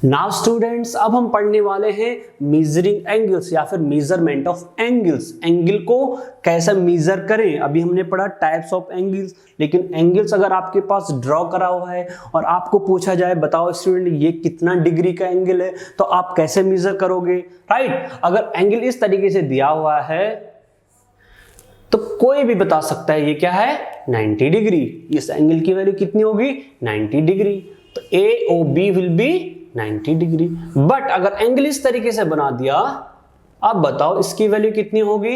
Now students, अब हम पढ़ने वाले हैं मेजरिंग एंगल्स या फिर मेजरमेंट ऑफ एंगल्स। एंगल को कैसे मेजर करें। अभी हमने पढ़ा टाइप्स ऑफ एंगल्स, लेकिन एंगल्स अगर आपके पास ड्रॉ करा हुआ है और आपको पूछा जाए बताओ स्टूडेंट ये कितना डिग्री का एंगल है, तो आप कैसे मेजर करोगे, राइट। अगर एंगल इस तरीके से दिया हुआ है तो कोई भी बता सकता है ये क्या है, 90 डिग्री। इस एंगल की वैल्यू कितनी होगी, 90 डिग्री। तो AOB will be 90 degree. But अगर एंगल इस तरीके से बना दिया, अब बताओ इसकी वैल्यू कितनी होगी।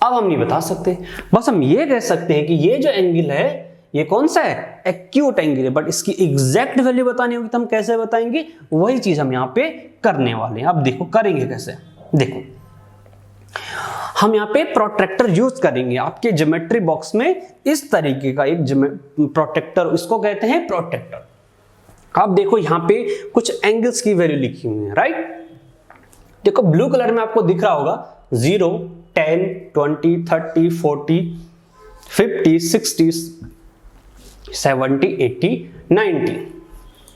अब हम नहीं बता सकते, बस हम ये कह सकते हैं कि ये जो एंगल है ये कौन सा है, एक्यूट एंगल है। बट इसकी एग्जैक्ट वैल्यू बतानी होगी तो हम कैसे बताएंगे, वही चीज हम यहां पे करने वाले हैं। अब देखो करेंगे कैसे, देखो हम यहाँ पे प्रोट्रैक्टर यूज करेंगे। आपके ज्योमेट्री बॉक्स में इस तरीके का एक प्रोट्रैक्टर, इसको कहते हैं प्रोट्रैक्टर। अब देखो यहाँ पे कुछ एंगल्स की वैल्यू लिखी हुई है, राइट। देखो ब्लू कलर में आपको दिख रहा होगा 0, 10, 20, 30, 40, 50, 60, 70, 80, 90,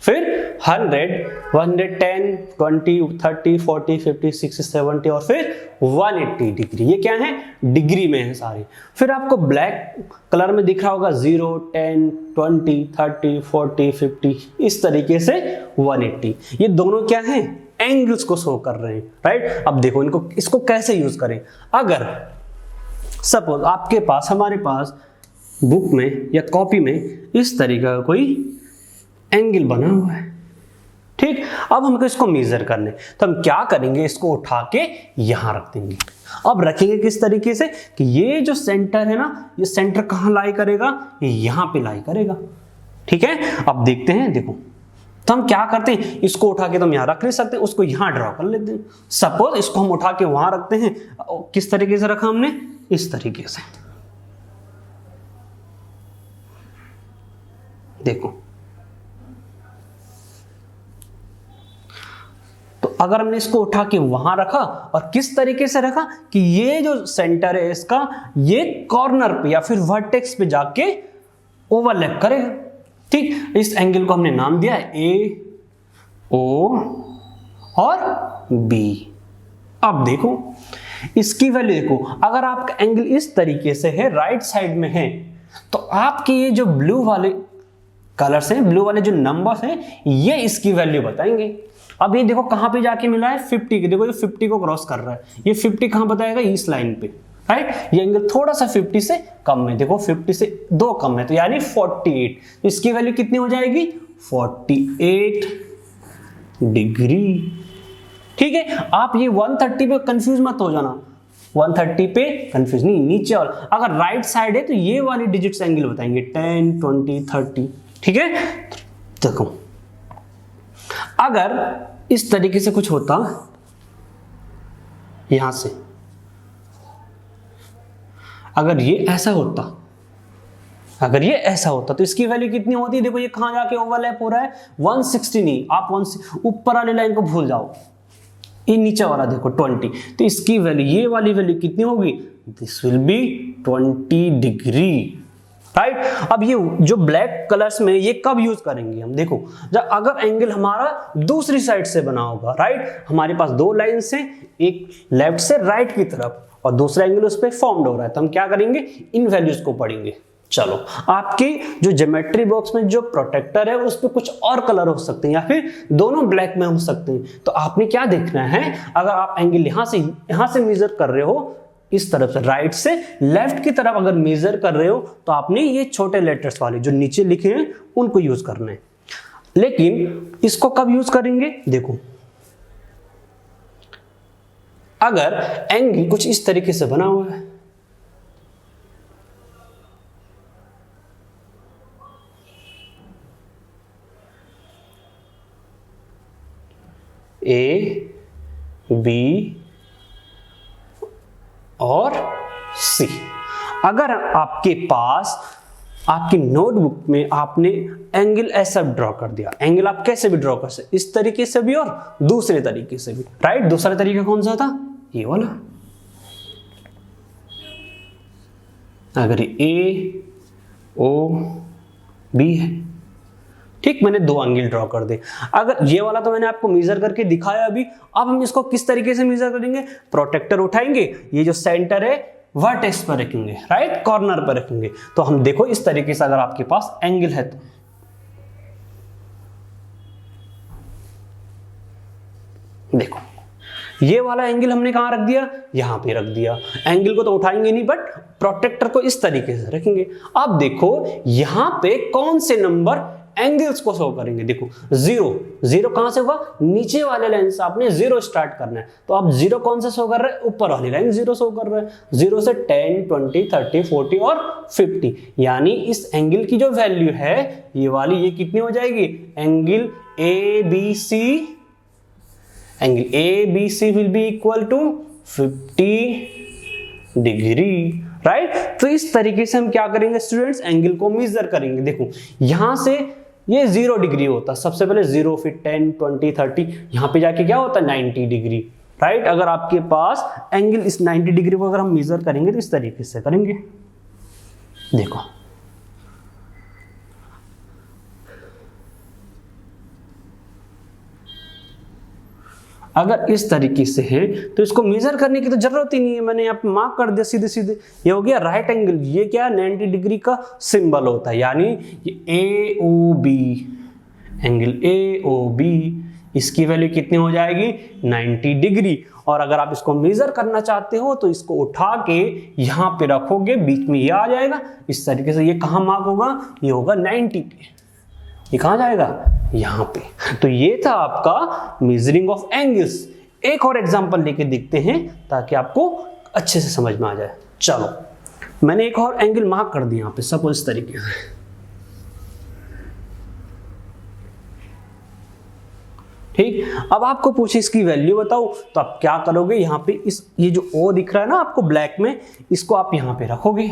फिर 100, 110, 20, 30, 40, 50, 60, 70 और फिर 180 डिग्री। ये क्या है, डिग्री में है सारे। फिर आपको ब्लैक कलर में दिख रहा होगा 0, 10, 20, 30, 40, 50, इस तरीके से 180। ये दोनों क्या है, एंगल्स को शो कर रहे हैं, राइट। अब देखो इसको कैसे यूज करें। अगर सपोज आपके पास, हमारे पास बुक में या कॉपी में इस तरीके का कोई एंगल बना हुआ है, ठीक। अब हमको इसको मेजर करने, तो हम क्या करेंगे, इसको उठा के यहां रख देंगे। अब रखेंगे किस तरीके से कि ये जो सेंटर है ना, ये सेंटर कहां लाई करेगा, ये यहां पे लाई करेगा, ठीक है। अब देखते हैं, देखो तो हम क्या करते हैं, इसको उठा के तो हम यहां रख नहीं सकते, उसको यहां ड्रॉ कर लेते हैं। सपोज इसको हम उठा के वहां रखते हैं, किस तरीके से रखा हमने, इस तरीके से, देखो। तो अगर हमने इसको उठा के वहां रखा और किस तरीके से रखा कि ये जो सेंटर है इसका, ये कॉर्नर पे या फिर वर्टेक्स पे जाके ओवरलैप करेगा, ठीक। इस एंगल को हमने नाम दिया है AO और B। अब देखो इसकी वैल्यू देखो, अगर आपका एंगल इस तरीके से है, राइट साइड में है, तो आपके ये जो ब्लू वाले कलर्स हैं, ब्लू वाले जो नंबर्स हैं, ये इसकी वैल्यू बताएंगे। अब ये देखो कहां पे जाके मिला है, 50 के, देखो ये 50 को क्रॉस कर रहा है, ये 50 कहां बताएगा, इस लाइन पे, राइट। ये एंगल थोड़ा सा 50 से कम है, देखो 50 से 2 कम है, तो यानी 48। तो इसकी वैल्यू कितनी हो जाएगी, 48 डिग्री, ठीक है। आप ये 130 पे कंफ्यूज मत हो जाना, 130 पे कंफ्यूज नहीं, नीचे और अगर राइट साइड है तो ये वाली डिजिट्स एंगल बताएंगे, 10, 20, 30, ठीक है। देखो अगर इस तरीके से कुछ होता, यहां से अगर ये ऐसा होता, अगर ये ऐसा होता तो इसकी वैल्यू कितनी होती, देखो ये कहां जाके ओवरलैप हो रहा है, 160 नहीं, आप ऊपर वाली लाइन को भूल जाओ, ये नीचे वाला देखो 20, तो इसकी वैल्यू, ये वाली वैल्यू कितनी होगी, this will be 20 degree, right. अब ये जो ब्लैक कलर्स में ये कब यूज करेंगे हम, देखो जब अगर एंगल हमारा दूसरी साइड से बना होगा, राइट। हमारे पास दो लाइंस हैं, एक लेफ्ट से राइट की तरफ और दूसरा एंगल उस पर फॉर्म्ड हो रहा है, तो हम क्या करेंगे, इन वैल्यूज को पढ़ेंगे। चलो, आपकी जो ज्योमेट्री बॉक्स में जो प्रोटेक्टर है उस पर कुछ और कलर हो सकते हैं या फिर दोनों ब्लैक में हो सकते हैं, तो आपने क्या देखना है, अगर आप एंगल यहां से मेजर कर रहे हो, इस तरफ से राइट से लेफ्ट की तरफ अगर मेजर कर रहे हो, तो आपने ये छोटे लेटर्स वाले जो नीचे लिखे हैं उनको यूज करना है। लेकिन इसको कब यूज करेंगे, देखो अगर एंगल कुछ इस तरीके से बना हुआ है, A, B और C। अगर आपके पास आपकी नोटबुक में आपने एंगल ऐसा ड्रॉ कर दिया, एंगल आप कैसे भी ड्रॉ कर सकते, इस तरीके से भी और दूसरे तरीके से भी, राइट। दूसरा तरीका कौन सा था, ये वाला। अगर A O B है ठीक, मैंने 2 एंगल ड्रॉ कर दे। अगर ये वाला तो मैंने आपको मेजर करके दिखाया अभी, अब हम इसको किस तरीके से मेजर करेंगे, प्रोटेक्टर उठाएंगे, ये जो सेंटर है वर्टेक्स पर रखेंगे, राइट, कॉर्नर पर रखेंगे। तो हम देखो इस तरीके से अगर आपके पास एंगल है तो देखो ये वाला एंगल हमने कहां रख दिया, यहां पे रख दिया। एंगल को तो उठाएंगे नहीं बट प्रोटेक्टर को इस तरीके से रखेंगे। अब देखो यहां पे कौन से नंबर एंगल्स को शो करेंगे, देखो 0 कहां से होगा, नीचे वाले लाइन से आपने 0 स्टार्ट करना है। तो आप 0 कौन से शो कर रहे हैं, ऊपर वाली लाइन 0 शो कर रहा है। 0 से 10, 20, 30, 40 और 50, यानी इस एंगल की जो वैल्यू है ये वाली, ये कितनी हो जाएगी, angle ABC, angle ABC will be equal to 50 degree, right. तो इस तरीके से हम क्या करेंगे स्टूडेंट्स, एंगल को मेजर करेंगे। देखो यहां से ये 0 डिग्री होता है, सबसे पहले 0, फिर 10, 20, 30, यहां पे जाके क्या होता है 90 डिग्री, राइट। अगर आपके पास एंगल इस 90 डिग्री को अगर हम मेजर करेंगे तो इस तरीके से करेंगे। देखो अगर इस तरीके से है तो इसको मेजर करने की तो जरूरत ही नहीं है, मैंने यहाँ पे मार्क कर दिया सीधे सीधे। ये हो गया राइट एंगल, ये क्या 90 डिग्री का सिंबल होता है, यानी ये AOB, एंगल AOB, इसकी वैल्यू कितनी हो जाएगी 90 डिग्री। और अगर आप इसको मेजर करना चाहते हो तो इसको उठा के यहाँ पे रखोगे, बीच में ये आ जाएगा इस तरीके से। ये कहाँ मार्क होगा, ये होगा 90 पे, ये कहाँ जाएगा, यहाँ पे। तो ये था आपका मेजरिंग ऑफ एंगल्स। एक और एग्जांपल लेके देखते हैं ताकि आपको अच्छे से समझ में आ जाए। चलो मैंने एक और एंगल मार्क कर दिया यहाँ पे, सपोज इस तरीके से, ठीक। अब आपको पूछे इसकी वैल्यू बताओ, तो आप क्या करोगे, यहाँ पे इस ये जो O दिख रहा है ना आपको ब्लैक में, इसको आप यहाँ पे रखोगे,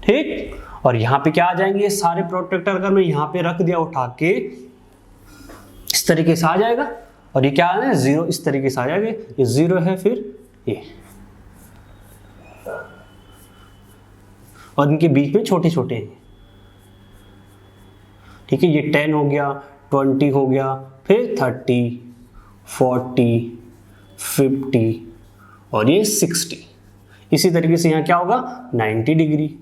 ठीक। और यहाँ पे क्या आ जाएंगे ये सारे प्रोटेक्टर, अगर मैं यहाँ पे रख दिया उठा के इस तरीके से आ जाएगा। और ये क्या है 0 इस तरीके से आ जाएगा, ये 0 है, फिर ये, और इनके बीच में छोटे छोटे हैं, ठीक है। ये 10 हो गया, 20 हो गया, फिर 30, 40, 50 और ये 60। इसी तरीके से यहाँ क्या होगा 90 डिग्री,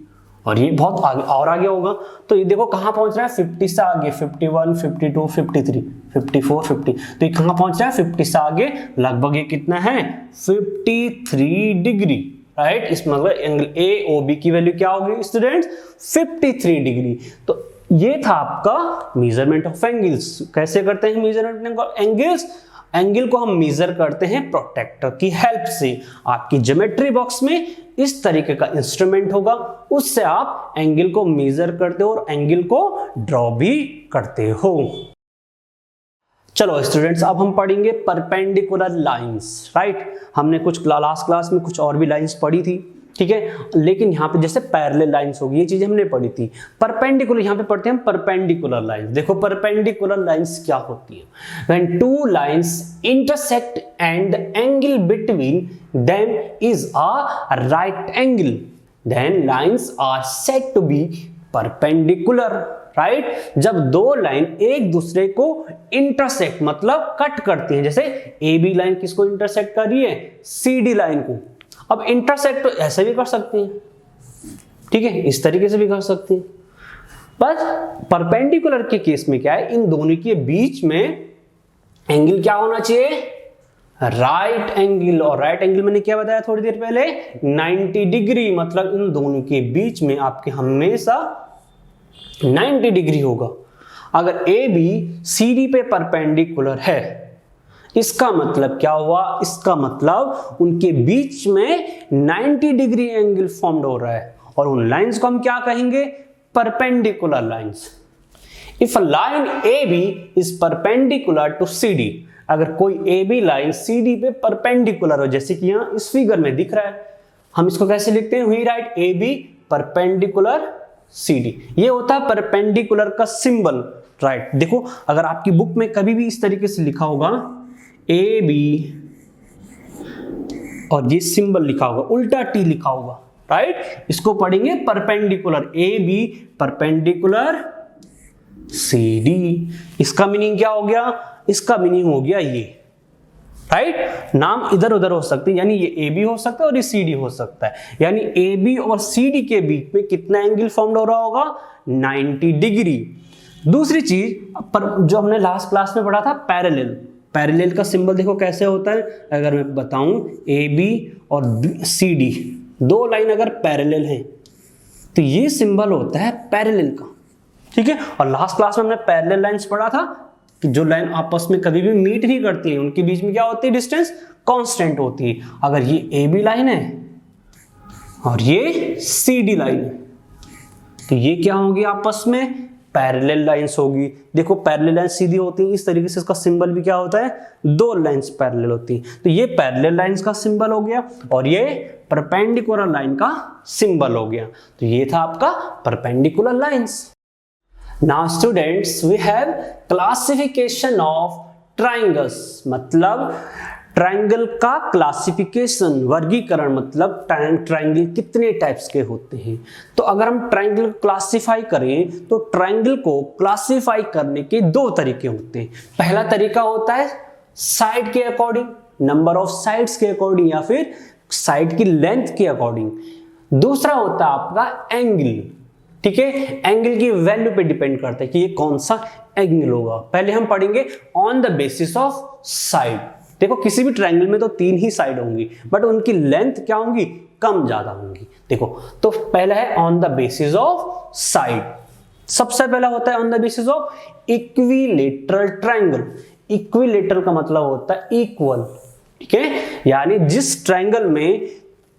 और ये बहुत आगे और आगे होगा। तो ये देखो कहाँ पहुंच रहा है 50 से आगे, 51, 52, 53, 54, 50। तो ये कहाँ पहुंच रहा है 50 से आगे, लगभग ये कितना है 53 डिग्री, राइट। इस मतलब एंगल AOB की वैल्यू क्या होगी स्टूडेंट्स 53 डिग्री। तो ये था आपका मेजरमेंट ऑफ एंगल्स। कैसे करते हैं मेजरमेंट ऑफ एंगल्स, एंगल को हम मेजर करते हैं प्रोटेक्टर की हेल्प से। आपकी ज्योमेट्री बॉक्स में इस तरीके का इंस्ट्रूमेंट होगा, उससे आप एंगल को मेजर करते हो और एंगल को ड्रॉ भी करते हो। चलो स्टूडेंट्स, अब हम पढ़ेंगे परपेंडिकुलर लाइंस, राइट। हमने कुछ लास्ट क्लास में कुछ और भी लाइंस पढ़ी थी, ठीक है, लेकिन यहाँ पे जैसे पैरेलल लाइंस होगी, ये चीजें हमने पढ़ी थी। परपेंडिकुलर यहाँ पे पढ़ते हैं परपेंडिकुलर लाइंस। देखो परपेंडिकुलर लाइंस क्या होती है, when two lines intersect and angle between them is a right angle, then lines are said to be perpendicular, right. जब दो लाइन एक दूसरे को इंटरसेक्ट मतलब कट करती हैं, जैसे AB लाइन किसको इंटरसेक्ट कर रही है, CD लाइन को। अब इंटरसेक्ट तो ऐसे भी कर सकते हैं, ठीक है, इस तरीके से भी कर सकते हैं। बस परपेंडिकुलर के केस में क्या है, इन दोनों के बीच में एंगल क्या होना चाहिए, राइट एंगल। और राइट एंगल मैंने क्या बताया थोड़ी देर पहले 90 डिग्री, मतलब इन दोनों के बीच में आपके हमेशा 90 डिग्री होगा। अगर AB CD पे परपेंडिकुलर है, इसका मतलब क्या हुआ, इसका मतलब उनके बीच में 90 डिग्री एंगल फॉर्म्ड हो रहा है, और उन लाइंस को हम क्या कहेंगे, perpendicular lines. If a line AB is perpendicular to CD, अगर कोई AB लाइन CD पे परपेंडिकुलर हो, जैसे कि यहां इस फिगर में दिख रहा है, हम इसको कैसे लिखते हैं, we write AB perpendicular CD। ये होता है परपेंडिकुलर का सिंबल, राइट। देखो अगर आपकी बुक में कभी भी इस तरीके से लिखा होगा AB और ये सिंबल लिखा होगा, उल्टा T लिखा होगा, राइट, इसको पढ़ेंगे परपेंडिकुलर, AB परपेंडिकुलर CD। इसका मीनिंग क्या हो गया? इसका मीनिंग हो गया ये, राइट। नाम इधर उधर हो सकते हैं, यानी ये AB हो सकता है और ये CD हो सकता है, यानी AB और CD के बीच में कितना एंगल फॉर्म हो रहा होगा? 90 डिग्री। दूसरी चीज पर जो हमने लास्ट क्लास में पढ़ा था, पैरेलल। पैरेलल का सिंबल देखो कैसे होता है, अगर मैं बताऊं AB और CD दो लाइन अगर पैरेलल हैं तो ये सिंबल होता है पैरेलल का, ठीक है। और लास्ट क्लास में हमने पैरेलल लाइंस पढ़ा था कि जो लाइन आपस में कभी भी मीट नहीं करती है, उनके बीच में क्या होती है? डिस्टेंस कांस्टेंट होती है। अगर ये AB लाइन है और ये CD लाइन है तो ये क्या होगी? आपस में पैरेलल लाइंस होगी। देखो पैरेलल लाइंस सीधी होती है, इस तरीके से इसका सिंबल भी क्या होता है? दो लाइंस पैरेलल होती है। तो ये पैरेलल लाइंस का सिंबल हो गया और ये परपेंडिकुलर लाइन का सिंबल हो गया। तो ये था आपका perpendicular lines. Now students we have classification of triangles, मतलब ट्राइंगल का क्लासिफिकेशन, वर्गीकरण, मतलब ट्राइंगल कितने टाइप्स के होते हैं। तो अगर हम ट्राइंगल को क्लासिफाई करें तो ट्राइंगल को क्लासिफाई करने के दो तरीके होते हैं। पहला तरीका होता है साइड के अकॉर्डिंग, नंबर ऑफ साइड्स के अकॉर्डिंग या फिर साइड की लेंथ के अकॉर्डिंग। दूसरा होता है आपका एंगल, ठीक है। एंगल की वैल्यू पे डिपेंड करता है कि ये कौन सा एंगल होगा। पहले हम पढ़ेंगे on the basis of side. देखो किसी भी ट्रायंगल में तो तीन ही साइड होंगी, बट उनकी लेंथ क्या होंगी? कम ज्यादा होंगी। देखो तो पहला है on the basis of side. सबसे पहला होता है on the basis of equilateral triangle. Equilateral का मतलब होता है इक्वल, ठीक है। यानी जिस ट्रायंगल में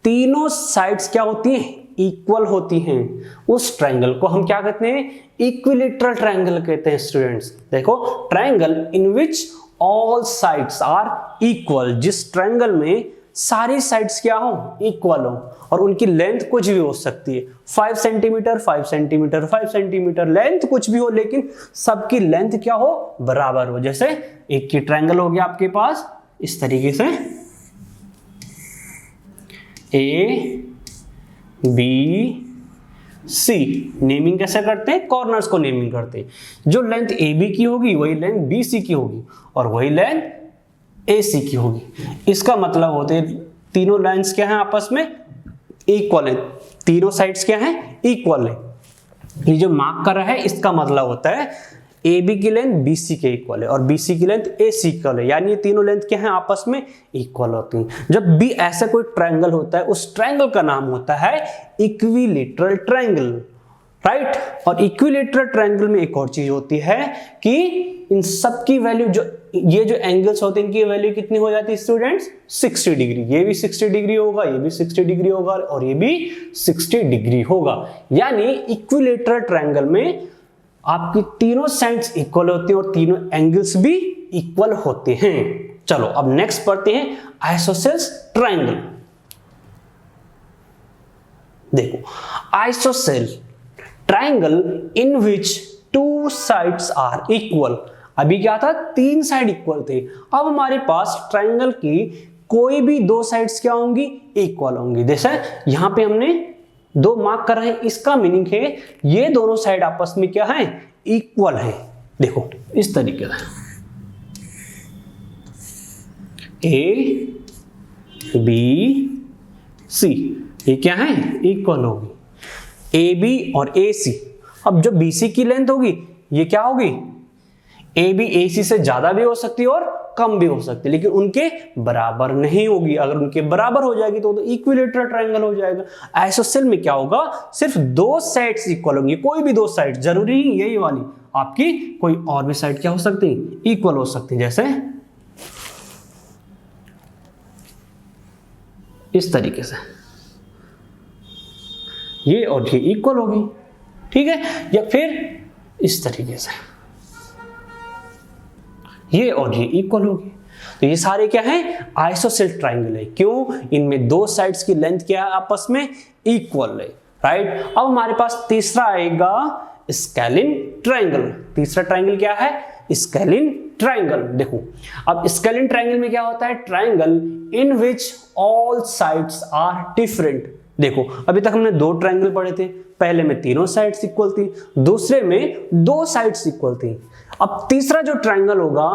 तीनों साइड्स क्या होती हैं? इक्वल होती हैं, उस ट्रायंगल को हम क्या कहते हैं? इक्विलेटरल ट्रायंगल कहते हैं स्टूडेंट्स। देखो triangle in which all sides are equal, जिस ट्रायंगल में सारी साइड्स क्या हो? इक्वल हो और उनकी लेंथ कुछ भी हो सकती है, 5 सेंटीमीटर 5 सेंटीमीटर 5 सेंटीमीटर, लेंथ कुछ भी हो, लेकिन सबकी लेंथ क्या हो? बराबर हो। जैसे एक की ट्रायंगल हो गया आपके पास इस तरीके से ABC, नेमिंग कैसे करते हैं? कॉर्नर्स को नेमिंग करते हैं। जो लेंथ AB की होगी वही लेंथ BC की होगी और वही लेंथ AC की होगी। इसका मतलब होते हैं तीनों लाइंस क्या हैं? आपस में इक्वल है, तीनों साइड्स क्या हैं? इक्वल है। ये जो मार्क कर रहा है इसका मतलब होता है AB की लेंथ BC के इक्वल है और BC की लेंथ AC इक्वल है, यानी ये तीनों लेंथ क्या है? आपस में इक्वल होती हैं। जब भी ऐसा कोई ट्रायंगल होता है उस ट्रायंगल का नाम होता है इक्विलेटरल ट्रायंगल, राइट। और इक्विलेटरल ट्रायंगल में एक और चीज होती है कि इन सब की वैल्यू, जो ये जो एंगल्स होते हैं इनकी वैल्यू कितनी हो जाती है स्टूडेंट्स? 60 डिग्री। ये भी 60 डिग्री होगा, ये भी 60 डिग्री होगा और ये भी 60 डिग्री होगा। यानी इक्विलेटरल ट्रायंगल में आपकी तीनों साइड्स इक्वल होती हैं और तीनों एंगल्स भी इक्वल होते हैं। चलो अब नेक्स्ट पढ़ते हैं आइसोसेल्स ट्रायंगल। देखो isosceles triangle in which two sides are equal. अभी क्या था? तीन साइड इक्वल थे। अब हमारे पास ट्रायंगल की कोई भी दो साइड्स क्या होंगी? इक्वल होंगी। जैसे यहां पे हमने दो मार्क कर रहे हैं, इसका मीनिंग है ये दोनों साइड आपस में क्या है? इक्वल है। देखो इस तरीके से ABC ये क्या है? इक्वल होगी। AB और AC, अब जो BC की लेंथ होगी ये क्या होगी? AB AC से ज्यादा भी हो सकती है और कम भी हो सकती है, लेकिन उनके बराबर नहीं होगी। अगर उनके बराबर हो जाएगी तो इक्विलेटरल ट्रायंगल हो जाएगा। आइसोसेल में क्या होगा? सिर्फ दो साइड्स इक्वल होंगी, कोई भी दो साइड, जरूरी नहीं यही वाली, आपकी कोई और भी साइड क्या हो सकती है? इक्वल हो सकती है। जैसे इस तरीके से ये और ये इक्वल होगी, ठीक है। या फिर इस तरीके से ये और ये इक्वल होगी। तो ये सारे क्या है? आइसोसेल ट्रायंगल है। क्यों? इनमें दो साइड्स की लेंथ क्या है? आपस में इक्वल है, राइट। अब हमारे पास तीसरा आएगा स्केलिन ट्रायंगल। तीसरा ट्रायंगल क्या है? Scalene triangle. देखो अब स्केलिन ट्रायंगल में क्या होता है? Triangle in which all sides are different. देखो अभी तक हमने दो ट्रायंगल पढ़े थे, पहले में तीनों साइड्स इक्वल थी, दूसरे में दो साइड्स इक्वल थी। अब तीसरा जो ट्रायंगल होगा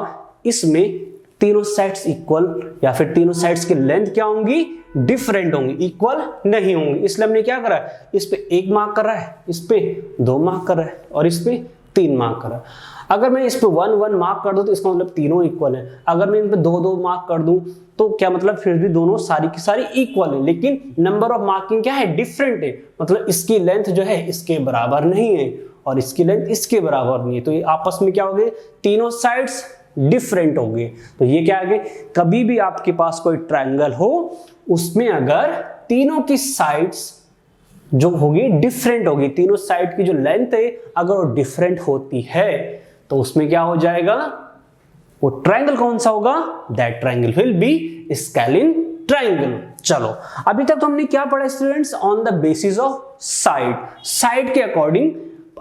इसमें तीनों साइड्स इक्वल या फिर तीनों साइड्स की लेंथ क्या होंगी, डिफरेंट होंगी, इक्वल नहीं होंगी। इसलिए हमने क्या करा है, इस पे 1 मार्क कर रहा है, इस पे 2 मार्क कर रहा है और इस पे 3 मार्क कर रहा है। अगर मैं इस पे 1 मार्क कर दूं तो इसका मतलब तीनों इक्वल है। अगर मैं इन पे 2 मार्क कर दूं तो क्या मतलब, फिर भी दोनों सारी की सारी इक्वल है, लेकिन नंबर ऑफ मार्किंग क्या है, डिफरेंट है। मतलब इसकी लेंथ जो है इसके बराबर नहीं है और इसकी लेंथ इसके बराबर नहीं है, तो ये आपस में क्या हो गए, तीनों साइड्स डिफरेंट हो गए। तो ये क्या है, कभी भी आपके पास कोई ट्रायंगल हो उसमें अगर तीनों की साइड्स जो होगी डिफरेंट होगी, तीनों साइड की जो लेंथ है अगर वो डिफरेंट होती है तो उसमें क्या हो जाएगा, वो ट्रायंगल कौन सा होगा, that triangle will be scalene triangle. चलो अभी तक तो हमने क्या पढ़ा students, on the basis of side, side के अकॉर्डिंग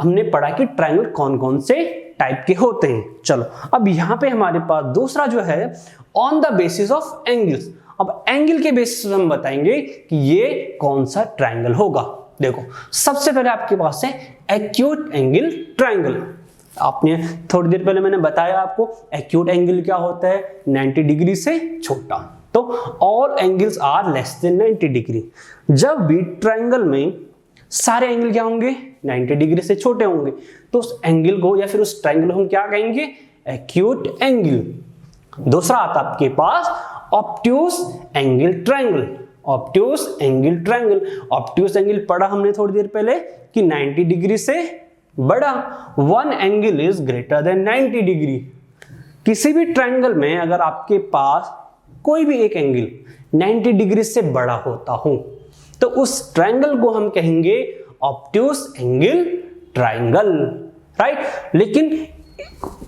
हमने पढ़ा कि ट्रायंगल कौन कौन से टाइप के होते हैं। चलो अब यहां पे हमारे पास दूसरा जो है on the basis of angles. अब एंगल के बेसिस पर हम बताएंगे कि ये कौन सा ट्रायंगल होगा। देखो सबसे पहले आपके पास है एक्यूट एंगल ट्रायंगल। आपने थोड़ी देर पहले मैंने बताया आपको एक्यूट एंगल क्या होता है, 90 डिग्री से छोटा। तो all angles are less than 90 degree. जब भी ट्रायंगल में सारे एंगल क्या होंगे, 90 डिग्री से छोटे होंगे, तो उस एंगल को या फिर उस ट्रायंगल को हम क्या कहेंगे, एक्यूट एंगल। दूसरा आता आपके पास obtuse angle triangle. Obtuse angle triangle, obtuse angle पढ़ा हमने थोड़ी देर पहले कि 90 डिग्री से बड़ा, one angle is greater than 90 degree. किसी भी ट्रायंगल में अगर आपके पास कोई भी एक एंगल 90 डिग्री से बड़ा होता हो तो उस ट्रायंगल को हम कहेंगे ऑब्ट्यूस एंगल ट्रायंगल, राइट। लेकिन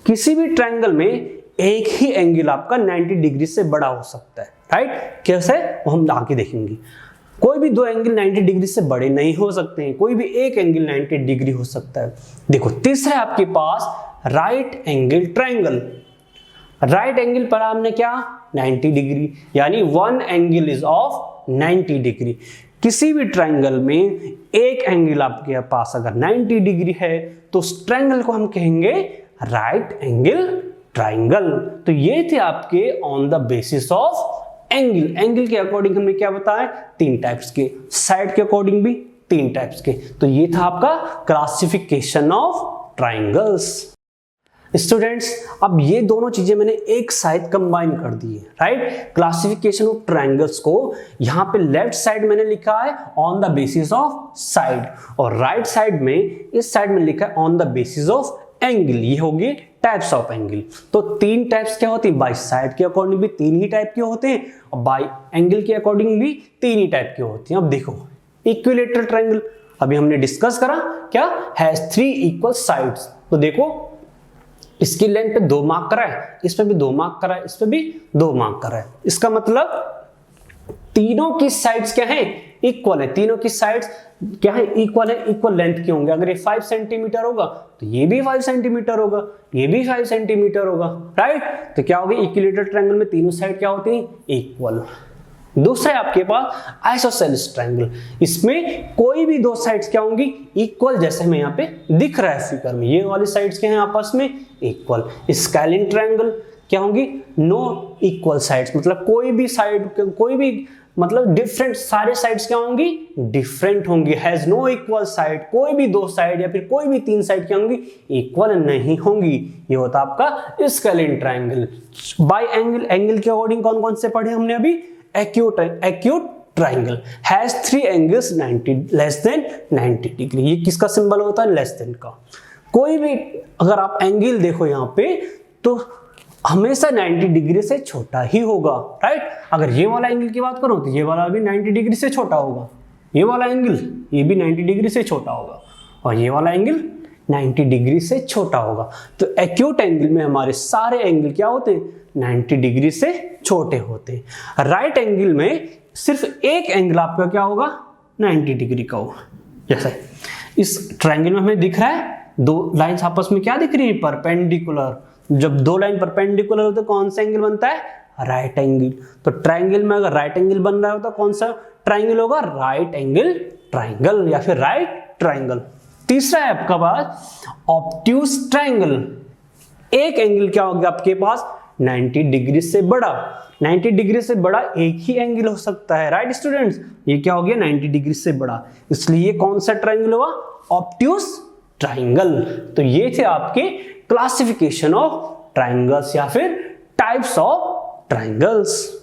किसी भी ट्रायंगल में एक ही एंगल आपका 90 डिग्री से बड़ा हो सकता है, राइट। कैसे, वो हम आगे देखेंगे। कोई भी दो एंगल 90 डिग्री से बड़े नहीं हो सकते हैं, कोई भी एक एंगल 90 डिग्री हो सकता है। देखो तीसरा है आपके पास right angle triangle. Right angle पर हमने क्या, 90 डिग्री, यानी one angle is of 90 degree. किसी भी ट्रायंगल में एक एंगल आपके पास अगर 90 डिग्री है तो उस ट्रायंगल को हम कहेंगे राइट एंगल ट्रायंगल। तो ये थे आपके on the basis of angle. Angle के अकॉर्डिंग हमने क्या बताया, 3 टाइप्स के, साइड के अकॉर्डिंग भी 3 टाइप्स के। तो ये था आपका क्लासिफिकेशन ऑफ ट्रायंगल्स। स्टूडेंट्स अब ये दोनों चीजें मैंने एक साइड कंबाइन कर दी है, राइट। क्लासिफिकेशन ऑफ ट्रायंगल्स को यहाँ पे लेफ्ट साइड मैंने लिखा है on the basis of side, और राइट साइड में इस साइड में लिखा है on the basis of angle. ये होगी टाइप्स ऑफ एंगल। तो 3 टाइप्स क्या होती है, बाय साइड के अकॉर्डिंग भी 3 ही टाइप के होते हैं और बाय एंगल के अकॉर्डिंग भी 3 ही टाइप के होते हैं। अब देखो इक्विलैटरल ट्रायंगल अभी हमने डिस्कस करा, क्या हैज 3 इक्वल साइड्स। तो देखो इसकी लेंथ पे 2 मार्क करा है, इस पे भी 2 मार्क करा है, इस पे भी 2 मार्क करा है। इसका मतलब तीनों की साइड्स क्या है, इक्वल है। तीनों की साइड्स क्या है, इक्वल है, इक्वल लेंथ के होंगे। अगर ये 5 सेंटीमीटर होगा तो ये भी 5 सेंटीमीटर होगा, ये भी 5 सेंटीमीटर होगा, राइट। तो क्या होगी, इक्विलैटरल ट्रायंगल में तीनों साइड क्या होती है, इक्वल। दूसरा है आपके पास आइसोसेलेस ट्रायंगल। इसमें कोई भी 2 साइड्स क्या होंगी, इक्वल, जैसे हमें यहाँ पे दिख रहा है फिगर में, ये वाली साइड्स क्या हैं आपस में इक्वल। स्केलिन ट्रायंगल क्या होंगी, नो इक्वल साइड्स, मतलब कोई भी साइड, कोई भी मतलब डिफरेंट, सारे साइड्स क्या होंगी, डिफरेंट होंगी। हैज नो इक्वल साइड, कोई भी 2 साइड या फिर कोई भी 3 साइड क्या होंगी, इक्वल नहीं होंगी। ये होता आपका scalene triangle. Bye angle, angle के अकॉर्डिंग कौन कौन से पढ़े हमने अभी, acute triangle has 3 angles 90 less than 90 degree. ये किसका सिंबल होता है, लेस देन का। कोई भी अगर आप एंगल देखो यहाँ पे तो हमेशा 90 डिग्री से छोटा ही होगा, राइट। अगर ये वाला एंगल की बात करो तो ये वाला भी 90 डिग्री से छोटा होगा, ये वाला एंगल ये भी 90 डिग्री से छोटा होगा, और ये वाला एंगल 90 डिग्री से छोटा होगा। तो एक्यूट एंगल में हमारे सारे एंगल क्या होते हैं, 90 डिग्री से छोटे होते हैं। राइट एंगल में सिर्फ एक एंगल आपका क्या होगा, 90 डिग्री का होगा। जैसे इस ट्रायंगल में हमें दिख रहा है 2 लाइंस आपस में क्या दिख रही है, परपेंडिकुलर। जब 2 लाइन परपेंडिकुलर होते कौन सा एंगल बनता है, राइट एंगल। तो ट्रायंगल में अगर राइट एंगल बन रहा होता कौन सा, ट्राइंगल होगा? राइट एंगल ट्राइंगल या फिर राइट ट्राइंगल। तीसरा है आपका पास ऑब्ट्यूज ट्राइंगल। एक एंगल क्या होगा आपके पास? 90 डिग्री से बड़ा। 90 डिग्री से बड़ा एक ही एंगल हो सकता है, राइट स्टूडेंट्स? ये क्या हो गया? 90 डिग्री से बड़ा, इसलिए कौन सा ट्राइंगल होगा? Obtuse triangle. तो ये थे आपके क्लासिफिकेशन ऑफ ट्राइंगल्स या फिर टाइप्स ऑफ ट्राइंगल्स।